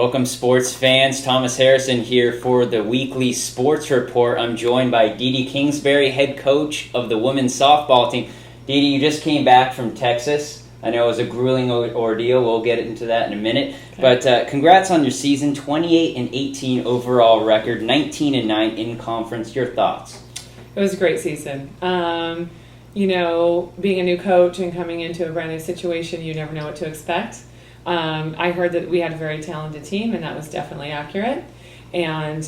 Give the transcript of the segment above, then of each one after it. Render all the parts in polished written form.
Welcome, sports fans. Thomas Harrison here for the weekly sports report. I'm joined by Dee Dee Kingsbury, head coach of the women's softball team. Dee Dee, you just came back from Texas. I know it was a grueling ordeal. We'll get into that in a minute. Okay. But congrats on your season, 28-18 overall record, 19-9 in conference. Your thoughts? It was a great season. Being a new coach and coming into a brand new situation, you never know what to expect. I heard that we had a very talented team, and that was definitely accurate. And,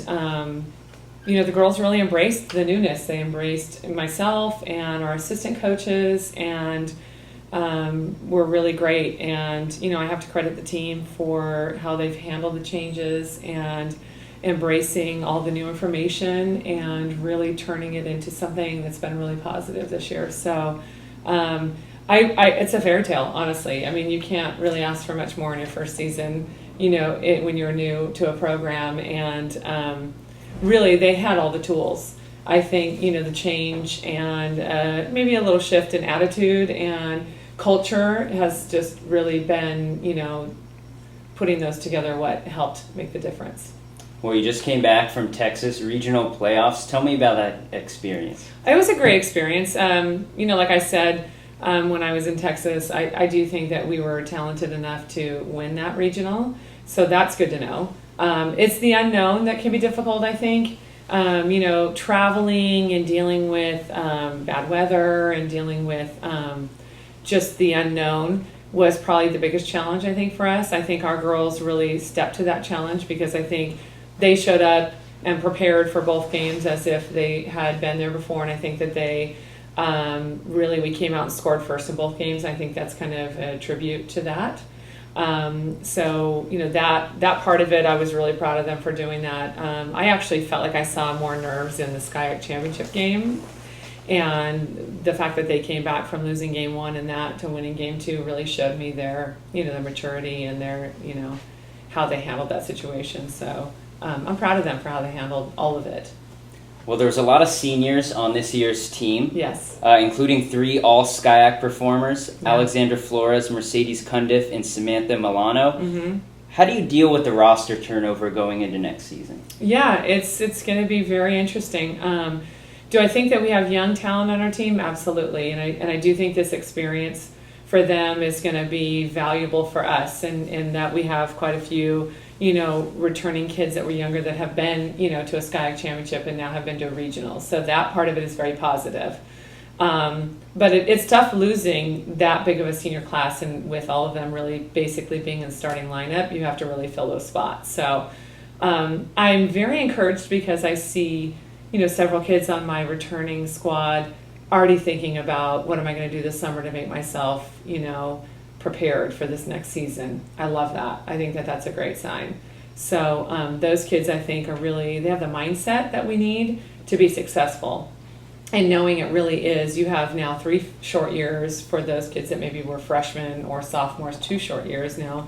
the girls really embraced the newness. They embraced myself and our assistant coaches, and were really great. And, I have to credit the team for how they've handled the changes and embracing all the new information and really turning it into something that's been really positive this year. So, it's a fairy tale, honestly. I mean, you can't really ask for much more in your first season, when you're new to a program. And really, they had all the tools. I think, the change and maybe a little shift in attitude and culture has just really been, putting those together what helped make the difference. Well, you just came back from Texas regional playoffs. Tell me about that experience. It was a great experience. Like I said, when I was in Texas, I do think that we were talented enough to win that regional. So that's good to know. It's the unknown that can be difficult, I think. Traveling and dealing with bad weather and dealing with just the unknown was probably the biggest challenge, I think, for us. I think our girls really stepped to that challenge because I think they showed up and prepared for both games as if they had been there before. And I think that they we came out and scored first in both games. I think that's kind of a tribute to that. That part of it, I was really proud of them for doing that. I actually felt like I saw more nerves in the SCIAC championship game. And the fact that they came back from losing game one and that to winning game two really showed me their maturity and their, how they handled that situation. So I'm proud of them for how they handled all of it. Well, there was a lot of seniors on this year's team. Yes. Including 3 all-SCIAC performers, yeah. Alexandra Flores, Mercedes Cundiff, and Samantha Milano. Mm-hmm. How do you deal with the roster turnover going into next season? Yeah, it's going to be very interesting. Do I think that we have young talent on our team? Absolutely. And I do think this experience for them is going to be valuable for us, and that we have quite a few returning kids that were younger that have been, to a SCIAC championship and now have been to a regional. So that part of it is very positive. But it's tough losing that big of a senior class, and with all of them really basically being in the starting lineup, you have to really fill those spots. So I'm very encouraged because I see, several kids on my returning squad already thinking about what am I going to do this summer to make myself, prepared for this next season. I love that. I think that that's a great sign. So those kids, I think, they have the mindset that we need to be successful. And knowing it really is, you have now 3 short years for those kids that maybe were freshmen or sophomores, 2 short years now,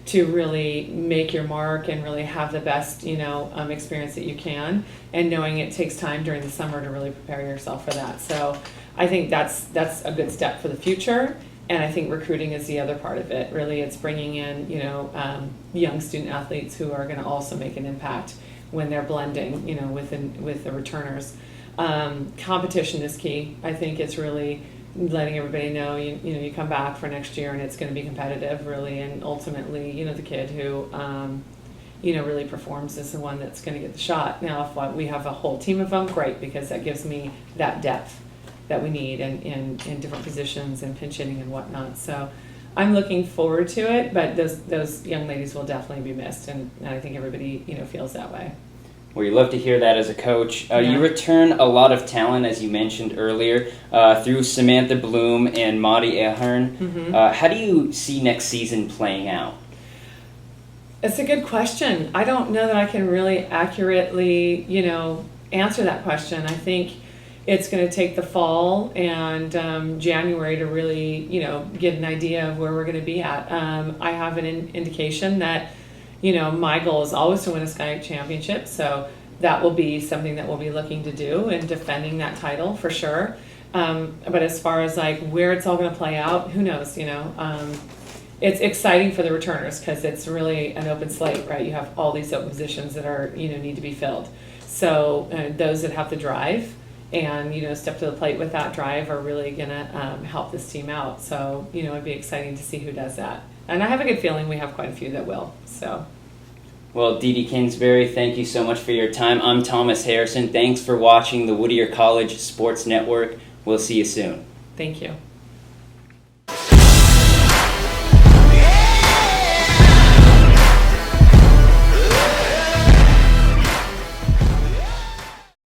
to really make your mark and really have the best, experience that you can. And knowing it takes time during the summer to really prepare yourself for that. So I think that's a good step for the future. And I think recruiting is the other part of it. Really, it's bringing in, young student athletes who are going to also make an impact when they're blending, with the returners. Competition is key. I think it's really letting everybody know, you come back for next year and it's going to be competitive, really. And ultimately, the kid who, really performs is the one that's going to get the shot. Now, if we have a whole team of them, great, because that gives me that depth that we need in different positions and pinch hitting and whatnot. So I'm looking forward to it, but those young ladies will definitely be missed, and I think everybody feels that way. Well, you love to hear that as a coach. Yeah. You return a lot of talent, as you mentioned earlier, through Samantha Bloom and Maudie Ahern. Mm-hmm. How do you see next season playing out? It's a good question. I don't know that I can really accurately, answer that question. I think it's going to take the fall and January to really, get an idea of where we're going to be at. I have an indication that, my goal is always to win a SCIAC championship, so that will be something that we'll be looking to do and defending that title for sure. But as far as where it's all going to play out, who knows? it's exciting for the returners because it's really an open slate, right? You have all these open positions that are, need to be filled. So those that have the drive and, step to the plate with that drive are really going to help this team out. So, it'd be exciting to see who does that. And I have a good feeling we have quite a few that will. So. Well, Dee Dee Kingsbury, thank you so much for your time. I'm Thomas Harrison. Thanks for watching the Whittier College Sports Network. We'll see you soon. Thank you.